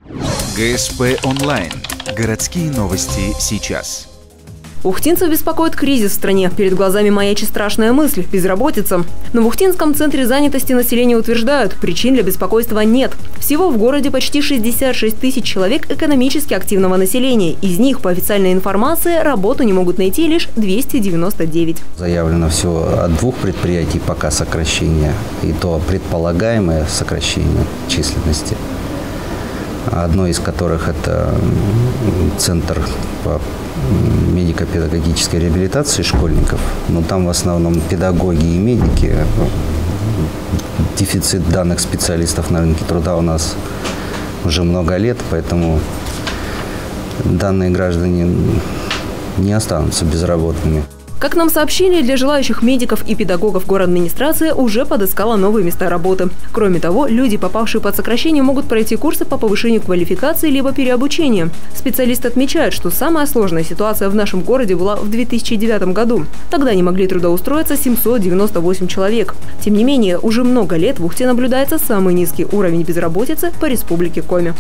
ГСП онлайн. Городские новости сейчас. Ухтинцев беспокоит кризис в стране. Перед глазами маячит страшная мысль – безработица. Но в Ухтинском центре занятости населения утверждают, причин для беспокойства нет. Всего в городе почти 66 тысяч человек экономически активного населения. Из них, по официальной информации, работу не могут найти лишь 299. Заявлено всего от 2 предприятий пока сокращение, и то предполагаемое сокращение численности. Одно из которых – это Центр по медико-педагогической реабилитации школьников. Но там в основном педагоги и медики. Дефицит данных специалистов на рынке труда у нас уже много лет, поэтому данные граждане не останутся безработными. Как нам сообщили, для желающих медиков и педагогов городадминистрация уже подыскала новые места работы. Кроме того, люди, попавшие под сокращение, могут пройти курсы по повышению квалификации либо переобучению. Специалисты отмечают, что самая сложная ситуация в нашем городе была в 2009 году. Тогда не могли трудоустроиться 798 человек. Тем не менее, уже много лет в Ухте наблюдается самый низкий уровень безработицы по республике Коми.